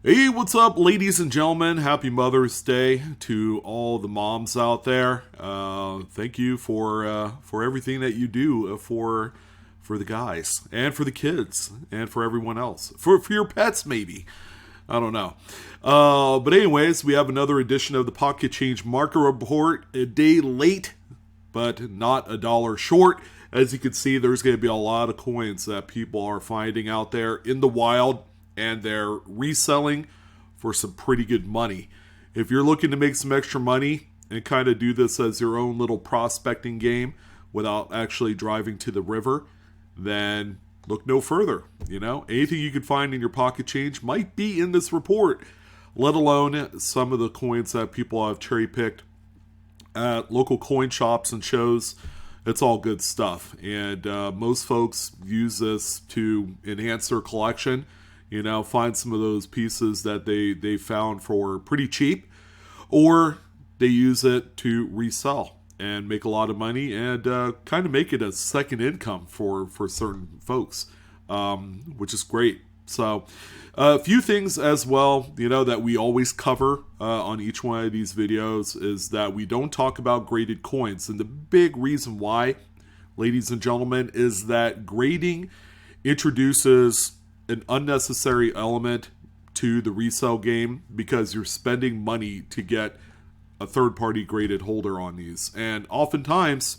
Hey, what's up, ladies and gentlemen? Happy Mother's Day to all the moms out there. Thank you for everything that you do for the guys and for the kids and for everyone else. For your pets, maybe. I don't know. But anyways, we have another edition of the Pocket Change Market Report. A day late, but not a dollar short. As you can see, there's going to be a lot of coins that people are finding out there in the wild, and they're reselling for some pretty good money. If you're looking to make some extra money and kind of do this as your own little prospecting game without actually driving to the river, then look no further. You know, anything you could find in your pocket change might be in this report, let alone some of the coins that people have cherry picked at local coin shops and shows. It's all good stuff, and most folks use this to enhance their collection. You know, find some of those pieces that they found for pretty cheap, or they use it to resell and make a lot of money and kind of make it a second income for certain folks, which is great. So a few things as well, you know, that we always cover on each one of these videos is that we don't talk about graded coins. And the big reason why, ladies and gentlemen, is that grading introduces an unnecessary element to the resale game because you're spending money to get a third-party graded holder on these. And oftentimes,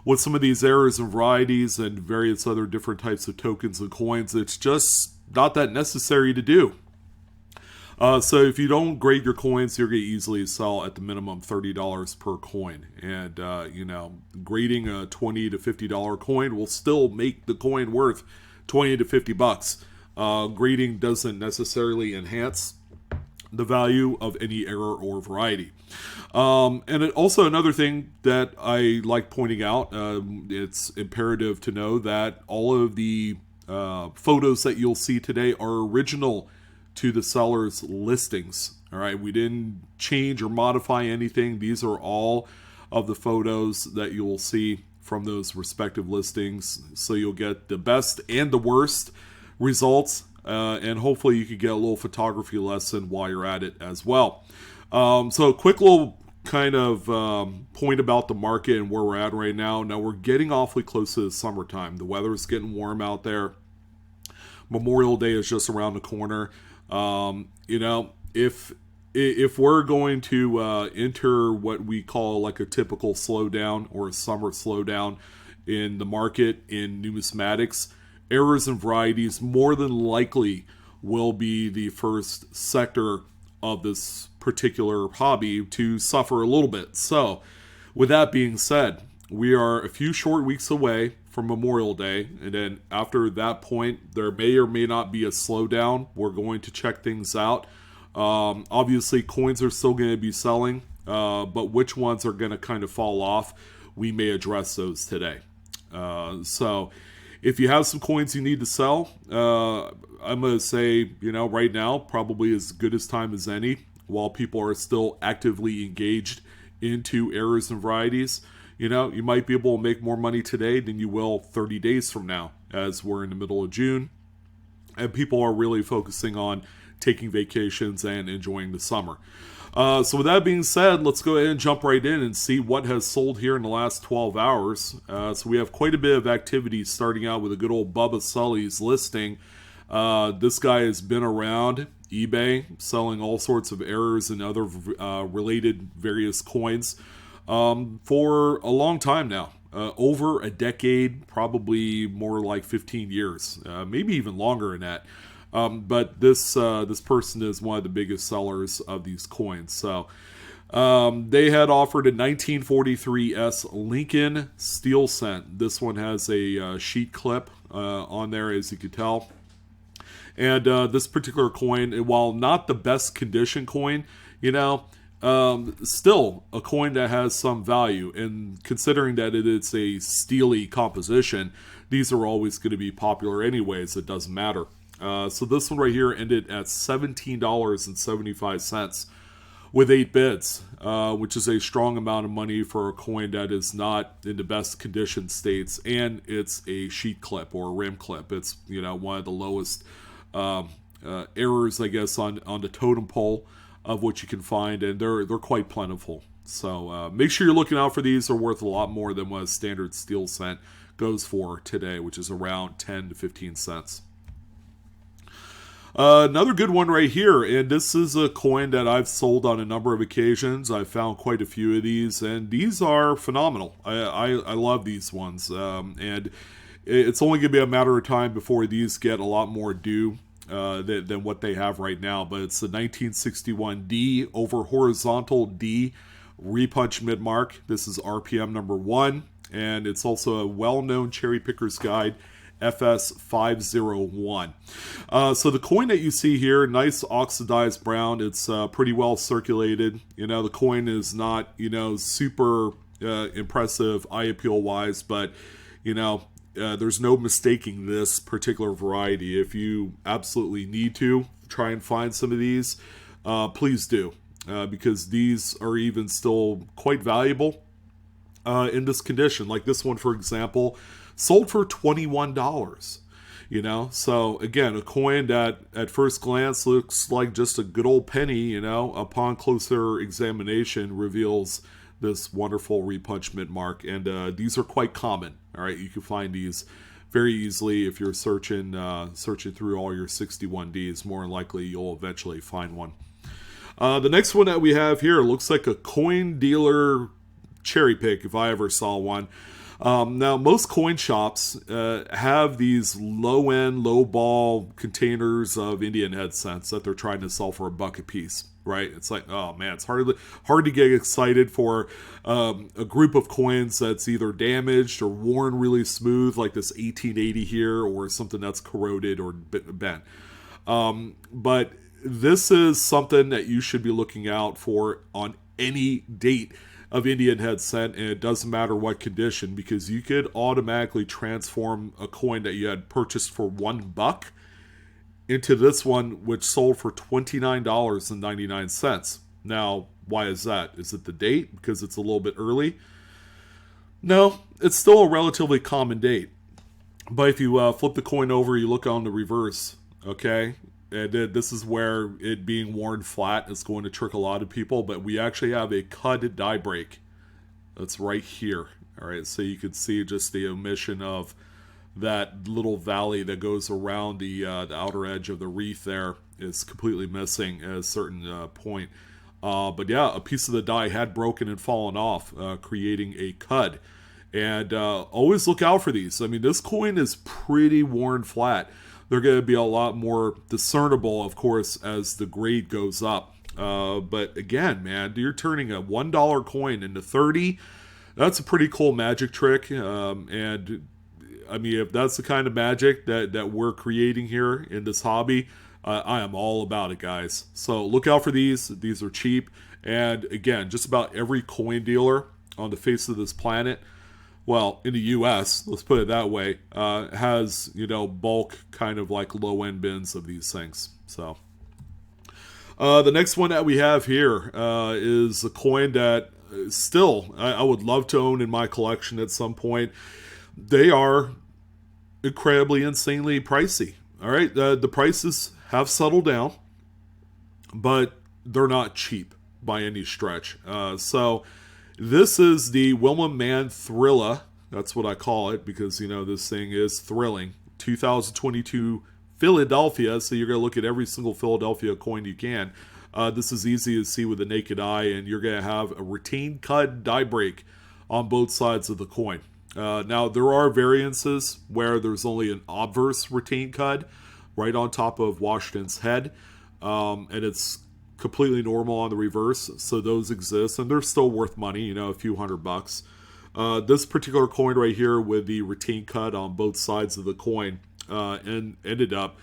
with some of these errors and varieties and various other different types of tokens and coins, it's just not that necessary to do. So if you don't grade your coins, you're going to easily sell at the minimum $30 per coin. And, you know, grading a $20 to $50 coin will still make the coin worth 20 to 50 bucks. Grading doesn't necessarily enhance the value of any error or variety. Also another thing that I like pointing out, it's imperative to know that all of the photos that you'll see today are original to the seller's listings. All right, we didn't change or modify anything. These are all of the photos that you will see from those respective listings, so you'll get the best and the worst results, and hopefully you could get a little photography lesson while you're at it as well. So a quick little kind of point about the market and where we're at right now. Now we're getting awfully close to the summertime. The weather is getting warm out there. Memorial Day is just around the corner. You know, if we're going to enter what we call like a typical slowdown or a summer slowdown in the market in numismatics, errors and varieties more than likely will be the first sector of this particular hobby to suffer a little bit. So, with that being said, we are a few short weeks away from Memorial Day, and then after that point, there may or may not be a slowdown. We're going to check things out. Obviously, coins are still going to be selling, but which ones are going to kind of fall off, we may address those today. So, if you have some coins you need to sell, I'm going to say, you know, right now, probably as good as time as any, while people are still actively engaged into errors and varieties. You know, you might be able to make more money today than you will 30 days from now, as we're in the middle of June, and people are really focusing on taking vacations and enjoying the summer. So with that being said, let's go ahead and jump right in and see what has sold here in the last 12 hours. So we have quite a bit of activity, starting out with a good old Bubba Sully's listing. This guy has been around eBay selling all sorts of errors and other related various coins for a long time now. Over a decade, probably more like 15 years, maybe even longer than that. But this person is one of the biggest sellers of these coins. So they had offered a 1943 Lincoln steel cent. This one has a sheet clip on there, as you can tell. And this particular coin, while not the best condition coin, you know, still a coin that has some value. And considering that it is a steely composition, these are always going to be popular anyways. It doesn't matter. So this one right here ended at $17.75 with 8 bids, which is a strong amount of money for a coin that is not in the best condition states, and it's a sheet clip or a rim clip. It's, you know, one of the lowest errors, I guess, on the totem pole of what you can find, and they're quite plentiful. So make sure you're looking out for these. They're worth a lot more than what a standard steel cent goes for today, which is around 10 to 15 cents. Another good one right here, and this is a coin that I've sold on a number of occasions. I've found quite a few of these, and these are phenomenal. I love these ones, and it's only going to be a matter of time before these get a lot more due than what they have right now. But it's the 1961 D over horizontal D repunch mid-mark. This is RPM number 1, and it's also a well-known cherry picker's guide, FS501. So the coin that you see here, nice oxidized brown. It's pretty well circulated. The coin is not, super impressive eye appeal wise, but, there's no mistaking this particular variety. If you absolutely need to try and find some of these, please do. Because these are even still quite valuable in this condition. Like this one, for example, sold for $21. So again, a coin that at first glance looks like just a good old penny, upon closer examination reveals this wonderful repunch mid-mark. And these are quite common. All right, you can find these very easily if you're searching through all your 61Ds. More than likely, you'll eventually find one. The next one that we have here looks like a coin dealer cherry pick, if I ever saw one. Now, most coin shops have these low-end, low-ball containers of Indian head cents that they're trying to sell for $1 a piece, right? It's like, oh man, it's hard to get excited for a group of coins that's either damaged or worn really smooth, like this 1880 here, or something that's corroded or bent. But this is something that you should be looking out for on any date of Indian head cent, and it doesn't matter what condition, because you could automatically transform a coin that you had purchased for $1 into this one, which sold for $29.99. Now, why is that? Is it the date? Because it's a little bit early? No, it's still a relatively common date. But if you flip the coin over, you look on the reverse, okay? And this is where it being worn flat is going to trick a lot of people. But we actually have a cud die break. That's right here. All right, so you can see just the omission of that little valley that goes around the outer edge of the wreath there is completely missing at a certain point. But yeah, a piece of the die had broken and fallen off, creating a cud. And always look out for these. I mean, this coin is pretty worn flat. They're going to be a lot more discernible, of course, as the grade goes up. But again, man, you're turning a $1 coin into 30. That's a pretty cool magic trick. And I mean, if that's the kind of magic that we're creating here in this hobby, I am all about it, guys. So look out for these. These are cheap. And again, just about every coin dealer on the face of this planet, well, in the U.S., let's put it that way, has, bulk kind of like low-end bins of these things. So the next one that we have here is a coin that still I would love to own in my collection at some point. They are incredibly, insanely pricey. All right, the prices have settled down, but they're not cheap by any stretch. So this is the Wilma Mann Thrilla. That's what I call it, because, this thing is thrilling. 2022 Philadelphia, so you're going to look at every single Philadelphia coin you can. This is easy to see with the naked eye, and you're going to have a retained cud die break on both sides of the coin. Now, there are variances where there's only an obverse retained cud right on top of Washington's head, and it's completely normal on the reverse, so those exist, and they're still worth money, a few $100. This particular coin right here with the retained cud on both sides of the coin and ended up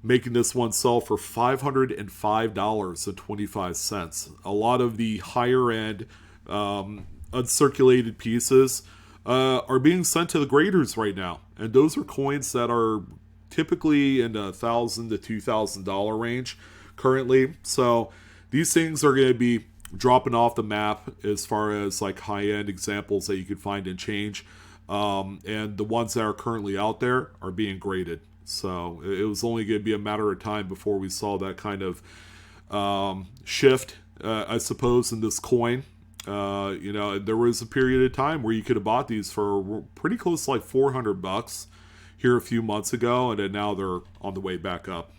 making this one sell for $505.25. A lot of the higher end uncirculated pieces are being sent to the graders right now, and those are coins that are typically in the $1,000 to $2,000 range currently. So these things are going to be dropping off the map as far as like high-end examples that you can find in change, and the ones that are currently out there are being graded. So it was only going to be a matter of time before we saw that kind of shift, I suppose, in this coin. There was a period of time where you could have bought these for pretty close to like $400 here a few months ago, and then now they're on the way back up.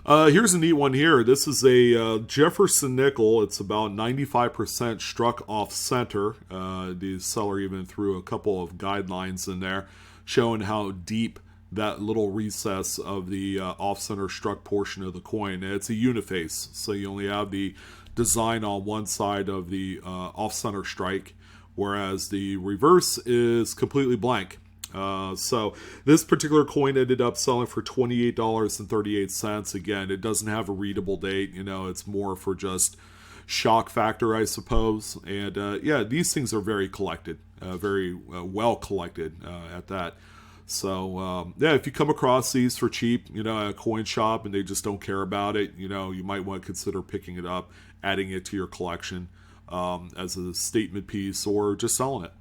Here's a neat one here. This is a Jefferson nickel. It's about 95% struck off center. The seller even threw a couple of guidelines in there showing how deep that little recess of the off-center struck portion of the coin. And it's a uniface, so you only have the design on one side of the off-center strike, whereas the reverse is completely blank. So this particular coin ended up selling for $28.38. Again, it doesn't have a readable date. It's more for just shock factor, I suppose. And these things are very collected, very well collected at that. So if you come across these for cheap, at a coin shop and they just don't care about it, you might want to consider picking it up, adding it to your collection as a statement piece, or just selling it.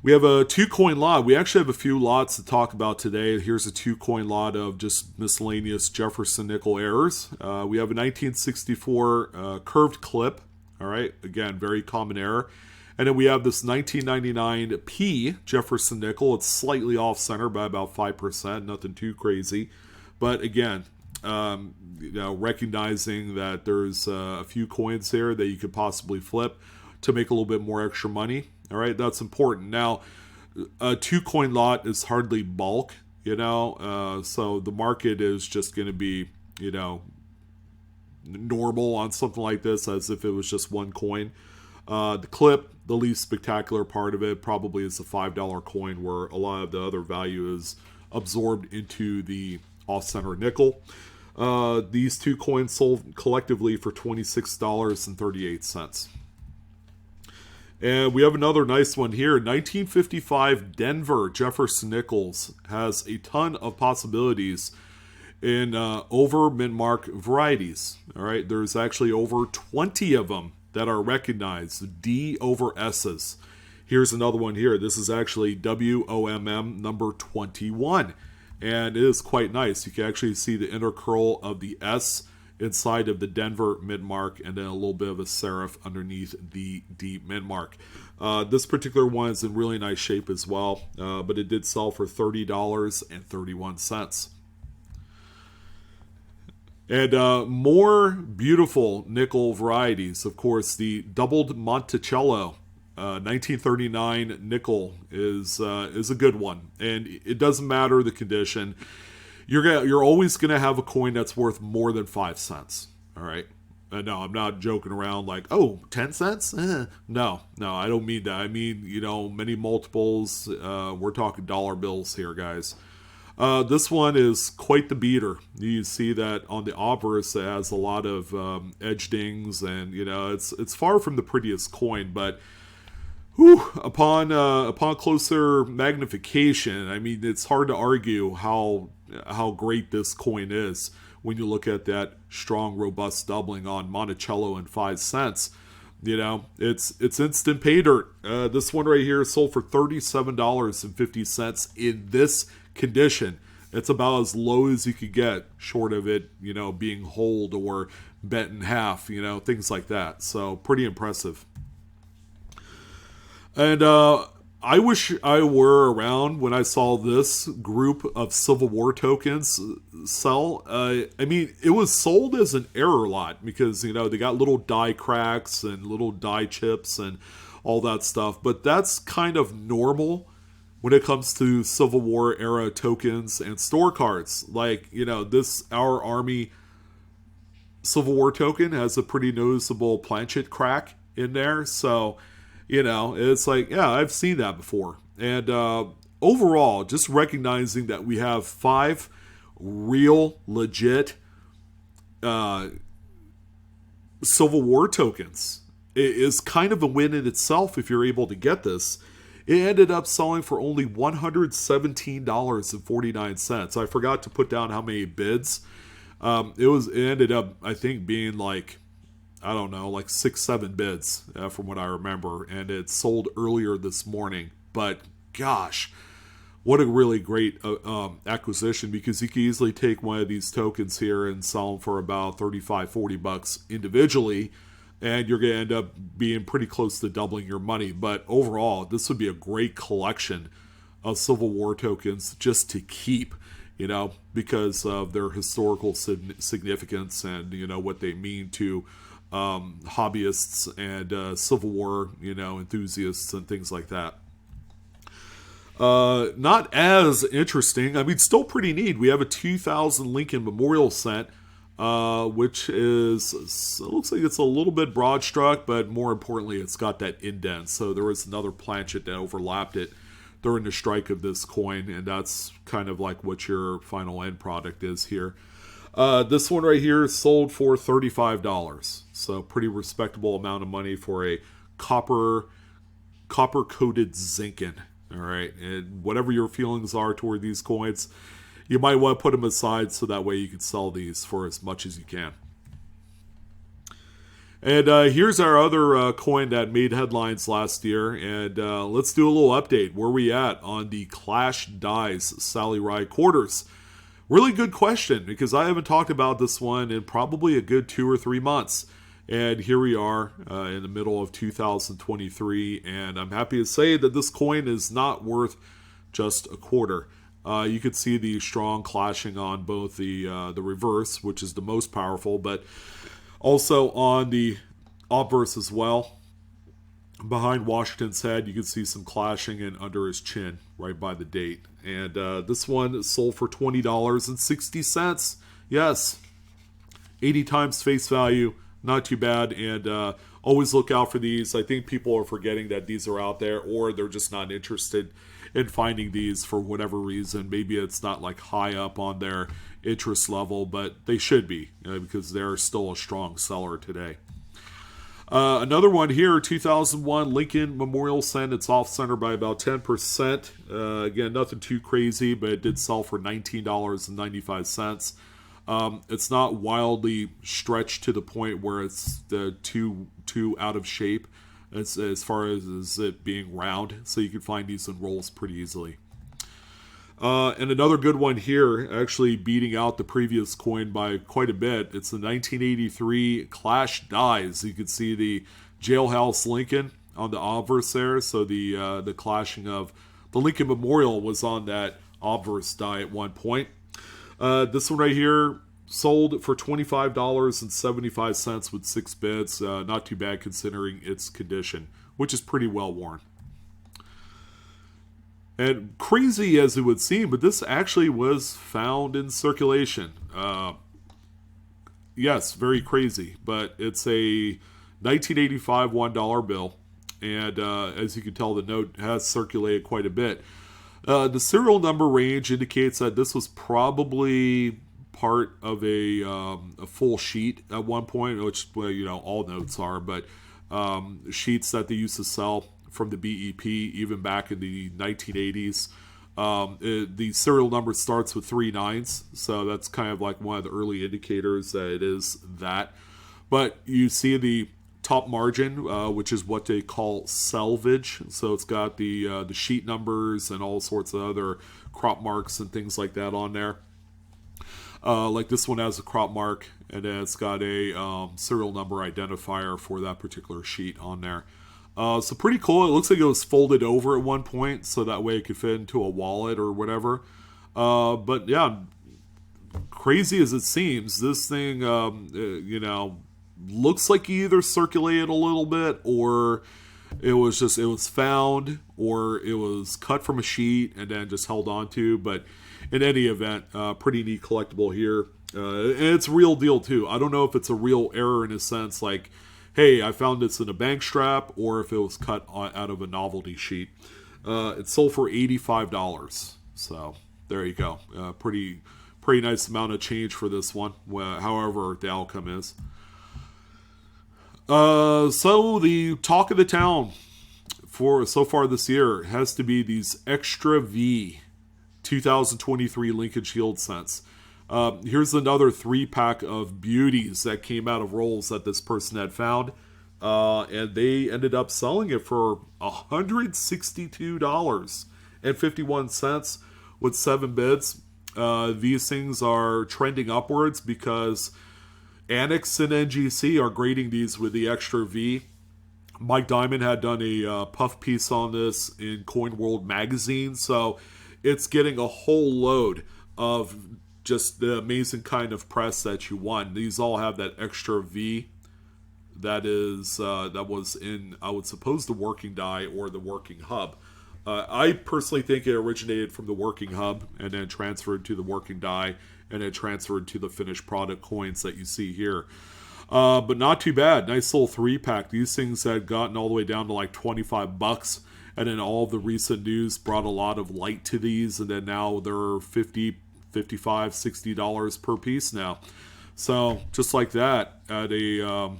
We have a 2-coin lot. We actually have a few lots to talk about today. Here's a 2-coin lot of just miscellaneous Jefferson nickel errors. We have a 1964 curved clip. All right, again, very common error. And then we have this 1999 P Jefferson nickel. It's slightly off center by about 5%, nothing too crazy. But again, recognizing that there's a few coins there that you could possibly flip to make a little bit more extra money. All right, that's important. Now, a 2-coin lot is hardly bulk, so the market is just going to be, normal on something like this as if it was just one coin. The clip, the least spectacular part of it, probably is the $5 coin where a lot of the other value is absorbed into the off-center nickel. These 2 coins sold collectively for $26.38. And we have another nice one here. 1955 Denver Jefferson Nickels has a ton of possibilities in over mint-mark varieties. All right, there's actually over 20 of them that are recognized, D over S's. Here's another one here. This is actually WOMM number 21. And it is quite nice. You can actually see the inner curl of the S inside of the Denver mid-mark, and then a little bit of a serif underneath the D mid-mark. This particular one is in really nice shape as well, but it did sell for $30.31. And more beautiful nickel varieties. Of course, the doubled Monticello 1939 nickel is a good one, and it doesn't matter the condition. You're always gonna have a coin that's worth more than 5 cents. All right. No, I'm not joking around like, 10 cents? No, I don't mean that. I mean, many multiples. We're talking dollar bills here, guys. This one is quite the beater. You see that on the obverse, it has a lot of edge dings, and it's far from the prettiest coin, but upon closer magnification, I mean, it's hard to argue how great this coin is when you look at that strong, robust doubling on Monticello and 5 cents. It's instant pay dirt. This one right here sold for $37.50 in this condition. It's about as low as you could get, short of it, being holed or bent in half, things like that. So pretty impressive. And I wish I were around when I saw this group of Civil War tokens sell. I mean, it was sold as an error lot because, they got little die cracks and little die chips and all that stuff. But that's kind of normal when it comes to Civil War era tokens and store cards. Like, this Our Army Civil War token has a pretty noticeable planchet crack in there. So, it's like, yeah, I've seen that before. And overall, just recognizing that we have 5 real, legit Civil War tokens is kind of a win in itself if you're able to get this. It ended up selling for only $117.49. I forgot to put down how many bids. It ended up, I think, being like, I don't know, like 6-7 bids from what I remember, and it sold earlier this morning. But gosh, what a really great acquisition, because you can easily take one of these tokens here and sell them for about 35, $40 individually, and you're going to end up being pretty close to doubling your money. But overall, this would be a great collection of Civil War tokens just to keep, because of their historical significance and, what they mean to hobbyists and Civil War, enthusiasts and things like that. Not as interesting. I mean, still pretty neat. We have a 2000 Lincoln Memorial set, which is, it looks like it's a little bit broad struck, but more importantly, it's got that indent. So there was another planchet that overlapped it during the strike of this coin, and that's kind of like what your final end product is here. This one right here is sold for $35. So pretty respectable amount of money for a copper coated Zinkin. All right, and whatever your feelings are toward these coins, you might want to put them aside so that way you can sell these for as much as you can. And here's our other coin that made headlines last year, and let's do a little update. Where we at on the Clash Dies Sally Rye quarters? Really good question, because I haven't talked about this one in probably a good 2 or 3 months. And here we are in the middle of 2023, and I'm happy to say that this coin is not worth just a quarter. You could see the strong clashing on both the reverse, which is the most powerful, but also on the obverse as well. Behind Washington's head, you can see some clashing, and under his chin, right by the date. And this one sold for $20.60. Yes, 80 times face value. Not too bad, and always look out for these. I think people are forgetting that these are out there, or they're just not interested in finding these for whatever reason. Maybe it's not like high up on their interest level, but they should be, because they're still a strong seller today. Another one here, 2001 Lincoln Memorial Cent. It's off center by about 10%. Again, nothing too crazy, but it did sell for $19.95. It's not wildly stretched to the point where it's too out of shape as far as it being round, so you can find these in rolls pretty easily. And another good one here, actually beating out the previous coin by quite a bit. It's the 1983 Clash Dies. You can see the Jailhouse Lincoln on the obverse there, so the clashing of the Lincoln Memorial was on that obverse die at one point. This one right here sold for $25.75 with 6 bits. Not too bad considering its condition, which is pretty well worn. And crazy as it would seem, but this actually was found in circulation. Yes, very crazy, but it's a 1985 $1 bill. And as you can tell, the note has circulated quite a bit. The serial number range indicates that this was probably part of a full sheet at one point, which, all notes are, but sheets that they used to sell from the BEP even back in the 1980s. The serial number starts with 3 nines, so that's kind of like one of the early indicators that it is that. But you see the top margin, which is what they call selvage. So it's got the sheet numbers and all sorts of other crop marks and things like that on there. Like this one has a crop mark, and then it's got a serial number identifier for that particular sheet on there. So pretty cool. It looks like it was folded over at one point, so that way it could fit into a wallet or whatever. But yeah, crazy as it seems, this thing, looks like he either circulated a little bit, or it was found, or it was cut from a sheet and then just held onto. But in any event, pretty neat collectible here. And it's real deal too. I don't know if it's a real error in a sense, like, hey, I found this in a bank strap, or if it was cut out of a novelty sheet. It sold for $85. So there you go. Pretty nice amount of change for this one, however the outcome is. So the talk of the town for so far this year has to be these Extra V 2023 Lincoln Shield cents. Here's another 3-pack of beauties that came out of rolls that this person had found. And they ended up selling it for $162. $2.51 with 7 bids. These things are trending upwards because Annex and NGC are grading these with the extra V. Mike Diamond had done a puff piece on this in Coin World magazine, so it's getting a whole load of just the amazing kind of press that you want. These all have that extra V that was in, I would suppose, the working die or the working hub. I personally think it originated from the working hub and then transferred to the working die and then transferred to the finished product coins that you see here. But not too bad. Nice little 3-pack. These things had gotten all the way down to like $25, and then all of the recent news brought a lot of light to these, and then now they're $50, $55, $60 per piece now. So just like that, at a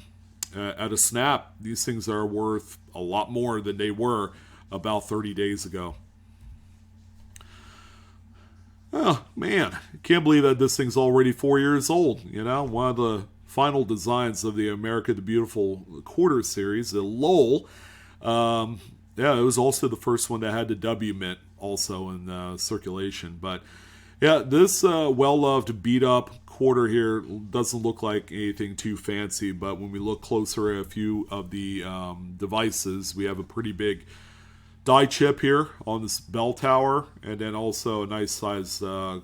snap, these things are worth a lot more than they were about 30 days ago. Oh, man. I can't believe that this thing's already 4 years old. You know, one of the final designs of the America the Beautiful quarter series, the Lowell. Yeah, it was also the first one that had the W mint also in circulation. But yeah, this well-loved beat-up quarter here doesn't look like anything too fancy, but when we look closer at a few of the devices, we have a pretty big die chip here on this bell tower, and then also a nice size die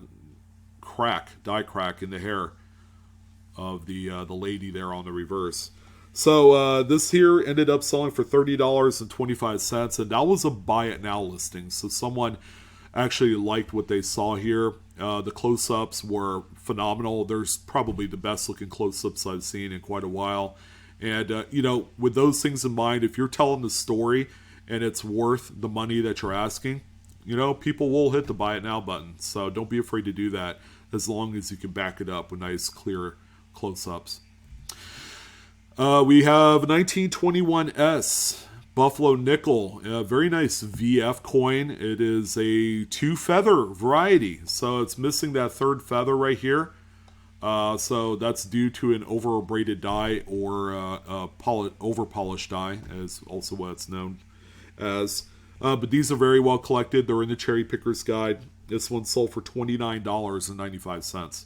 crack in the hair of the lady there on the reverse. So this here ended up selling for $30.25, and that was a buy it now listing. So someone actually liked what they saw here. The close-ups were phenomenal. There's probably the best looking close-ups I've seen in quite a while. And, you know, with those things in mind, if you're telling the story and it's worth the money that you're asking, you know, people will hit the buy it now button. So don't be afraid to do that as long as you can back it up with nice, clear close-ups. We have 1921S Buffalo Nickel, a very nice VF coin. It is a 2-feather variety, so it's missing that third feather right here. So that's due to an over-braided die or over-polished die, as also what it's known as. But these are very well collected. They're in the Cherry Picker's Guide. This one sold for $29.95.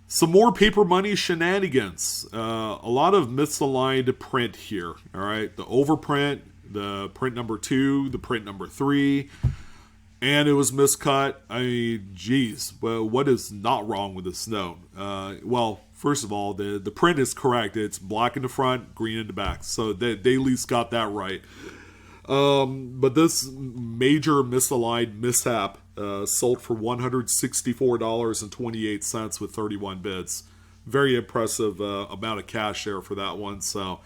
Some more paper money shenanigans. A lot of misaligned print here. All right, the overprint, the print number 2, the print number 3, and it was miscut. I mean, geez, well, what is not wrong with this note? Well, first of all, the print is correct. It's black in the front, green in the back. So they at least got that right. But this major misaligned mishap sold for $164.28 with 31 bids. Very impressive amount of cash there for that one. So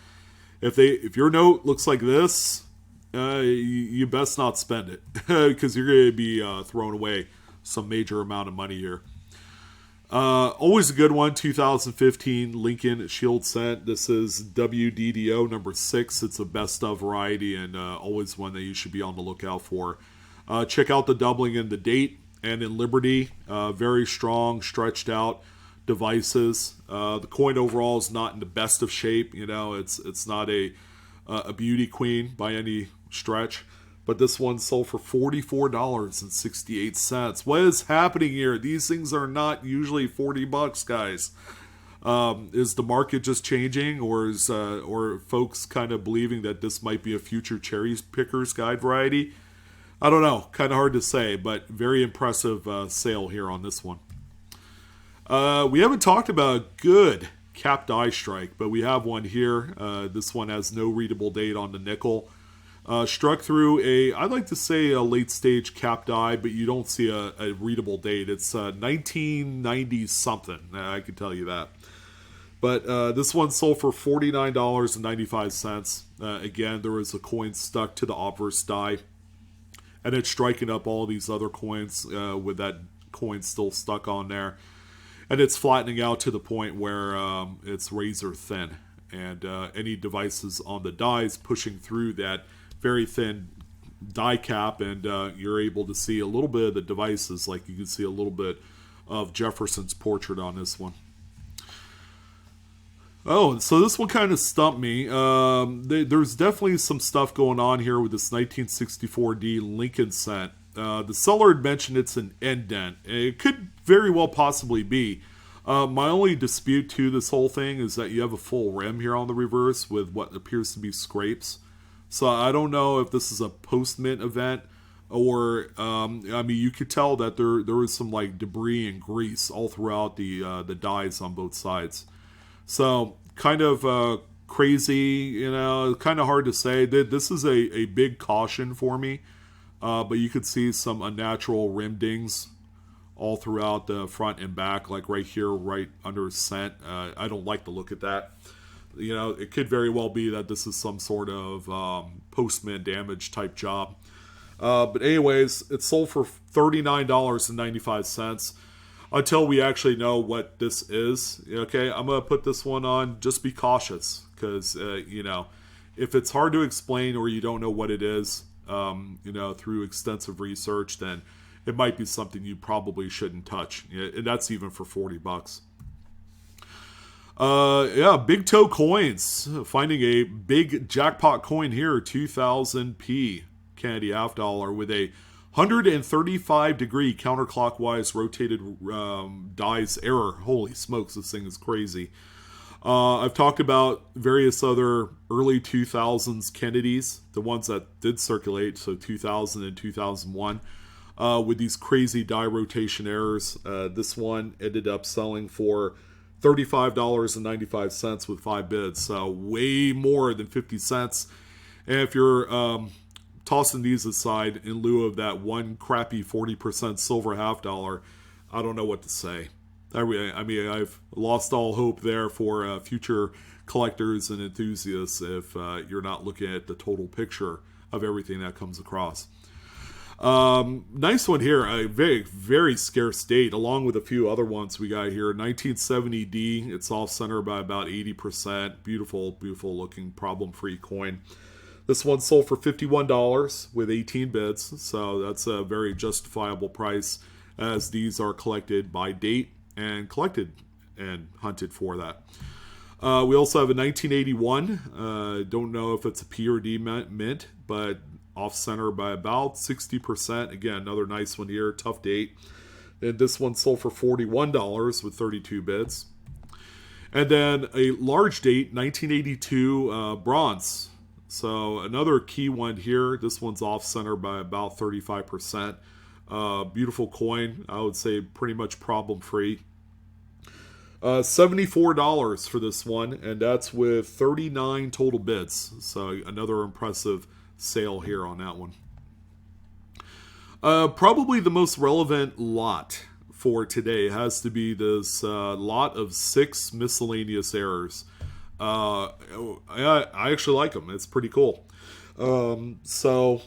if your note looks like this, you best not spend it because you're going to be throwing away some major amount of money here. Always a good one, 2015 Lincoln Shield Cent. This is WDDO number 6. It's a best of variety and always one that you should be on the lookout for. Check out the doubling in the date and in Liberty. Very strong, stretched out devices. The coin overall is not in the best of shape. You know, it's not a beauty queen by any stretch. But this one sold for $44.68. What is happening here? These things are not usually $40, guys. Is the market just changing, or or folks kind of believing that this might be a future Cherry Picker's Guide variety? I don't know. Kind of hard to say, but very impressive sale here on this one. We haven't talked about a good capped die strike, but we have one here. This one has no readable date on the nickel. Struck through I'd like to say a late stage capped die, but you don't see a readable date. It's 1990 something. I can tell you that. But this one sold for $49.95. Again, there was a coin stuck to the obverse die, and it's striking up all these other coins with that coin still stuck on there. And it's flattening out to the point where it's razor thin. And any devices on the dies pushing through that very thin die cap, and you're able to see a little bit of the devices, like you can see a little bit of Jefferson's portrait on this one. Oh, so this one kind of stumped me. There's definitely some stuff going on here with this 1964D Lincoln cent. The seller had mentioned it's an indent. It could very well possibly be. My only dispute to this whole thing is that you have a full rim here on the reverse with what appears to be scrapes. So I don't know if this is a post-mint event or, I mean, you could tell that there was some like debris and grease all throughout the dies on both sides. So kind of crazy, kind of hard to say. This is a big caution for me, but you could see some unnatural rim dings all throughout the front and back, like right here, right under cent. I don't like the look at that. It could very well be that this is some sort of post-mint damage type job. But anyways, it sold for $39.95 until we actually know what this is. Okay, I'm going to put this one on. Just be cautious because, if it's hard to explain or you don't know what it is, through extensive research, then it might be something you probably shouldn't touch. And that's even for $40. Big toe coins. Finding a big jackpot coin here, 2000p Canady half dollar with a 135 degree counterclockwise rotated dies error. Holy smokes, this thing is crazy. I've talked about various other early 2000s Kennedys, the ones that did circulate, so 2000 and 2001, with these crazy die rotation errors. This one ended up selling for $35.95 with 5 bids, so way more than 50 cents. And if you're tossing these aside in lieu of that one crappy 40% silver half dollar, I don't know what to say. I mean, I've lost all hope there for future collectors and enthusiasts if you're not looking at the total picture of everything that comes across. Nice one here, a very, very scarce date, along with a few other ones we got here. 1970D, it's off center by about 80%. Beautiful, beautiful looking, problem-free coin. This one sold for $51 with 18 bids, so that's a very justifiable price, as these are collected by date and collected and hunted for that. We also have a 1981. Don't know if it's a P or D mint, but off center by about 60%. Again, another nice one here, tough date. And this one sold for $41 with 32 bids. And then a large date, 1982 bronze. So another key one here. This one's off center by about 35%. Beautiful coin. I would say pretty much problem free. $74 for this one, and that's with 39 total bids. So another impressive sale here on that one. Probably the most relevant lot for today has to be this lot of 6 miscellaneous errors. I actually like them. It's pretty cool. So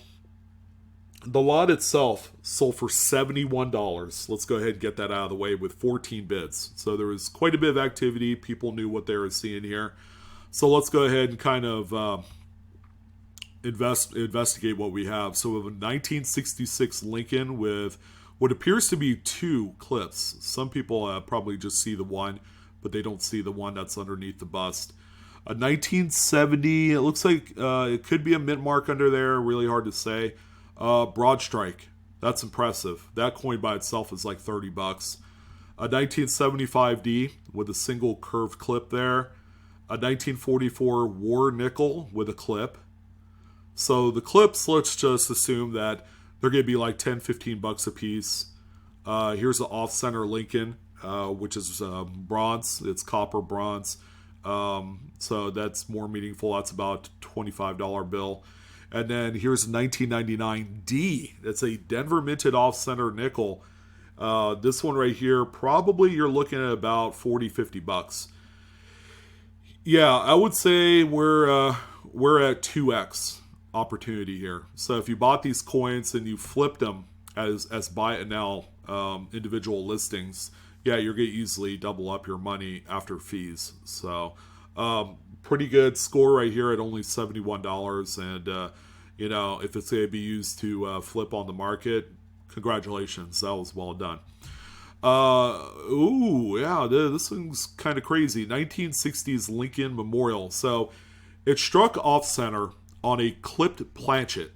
the lot itself sold for $71. Let's go ahead and get that out of the way with 14 bids. So there was quite a bit of activity. People knew what they were seeing here. So let's go ahead and kind of investigate what we have. So we have a 1966 Lincoln with what appears to be 2 clips. Some people probably just see the one, but they don't see the one that's underneath the bust. A 1970, it looks like it could be a mint mark under there, really hard to say. Broad strike, that's impressive. That coin by itself is like $30. A 1975D with a single curved clip there. A 1944 war nickel with a clip. So the clips, let's just assume that they're going to be like $10-15 a piece. Here's the off-center Lincoln, which is bronze. It's copper bronze. So that's more meaningful. That's about a $25 bill. And then here's a 1999 D. That's a Denver minted off-center nickel. This one right here, probably you're looking at about $40-50. Yeah, I would say we're at 2x opportunity here. So if you bought these coins and you flipped them as buy it now individual listings, yeah, you're going to easily double up your money after fees. So pretty good score right here at only $71. And, if it's going to be used to flip on the market, congratulations. That was well done. Ooh, yeah, this one's kind of crazy. 1960s Lincoln Memorial. So it struck off center on a clipped planchet,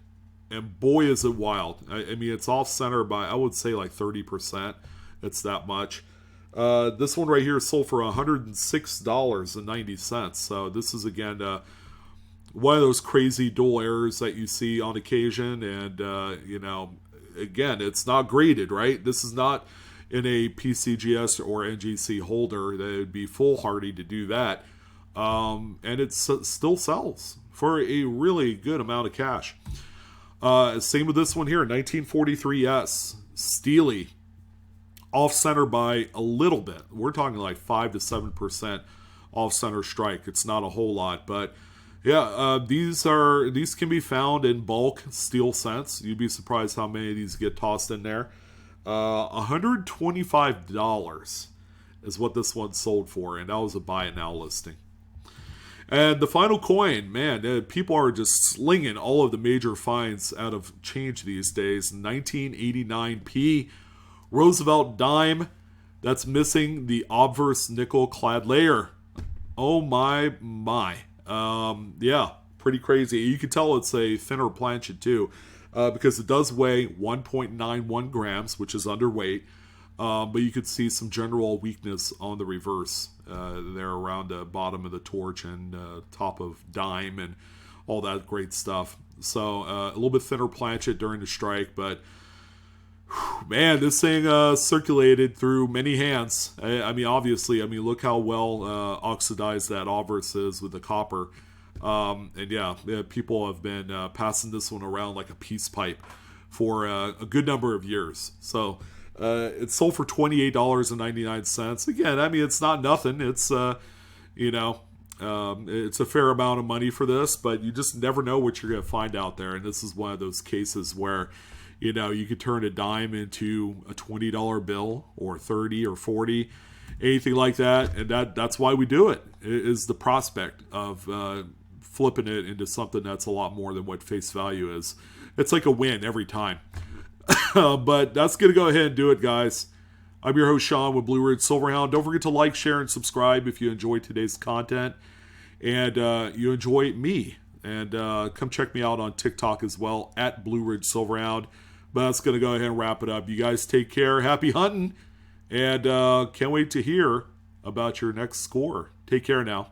and boy, is it wild. I mean, it's off center by, I would say, like 30%. It's that much. This one right here sold for $106.90. So this is, again, one of those crazy dual errors that you see on occasion. And, again, it's not graded, right? This is not in a PCGS or NGC holder. That would be foolhardy to do that. And it still sells for a really good amount of cash. Same with this one here, 1943S Steely, off center by a little bit. We're talking like 5 to 7% off center strike. It's not a whole lot, but yeah, these can be found in bulk steel cents. You'd be surprised how many of these get tossed in there. $125 is what this one sold for, and that was a buy it now listing. And the final coin, man, people are just slinging all of the major finds out of change these days. 1989P Roosevelt dime that's missing the obverse nickel clad layer. Oh my. Yeah, pretty crazy. You can tell it's a thinner planchet too, because it does weigh 1.91 grams, which is underweight. But you could see some general weakness on the reverse there around the bottom of the torch and top of dime and all that great stuff. So a little bit thinner planchet during the strike, but man, this thing circulated through many hands. I mean, obviously, look how well oxidized that obverse is with the copper. And yeah, people have been passing this one around like a peace pipe for a good number of years. So it sold for $28.99. Again, I mean, it's not nothing. It's, it's a fair amount of money for this, but you just never know what you're going to find out there. And this is one of those cases where, you could turn a dime into a $20 bill or 30 or 40, anything like that. And that's why we do it, is the prospect of flipping it into something that's a lot more than what face value is. It's like a win every time. But that's going to go ahead and do it, guys. I'm your host, Sean, with Blue Ridge Silverhound. Don't forget to like, share, and subscribe if you enjoyed today's content and you enjoy me. And come check me out on TikTok as well, at Blue Ridge Silverhound. But that's going to go ahead and wrap it up. You guys take care. Happy hunting. And can't wait to hear about your next score. Take care now.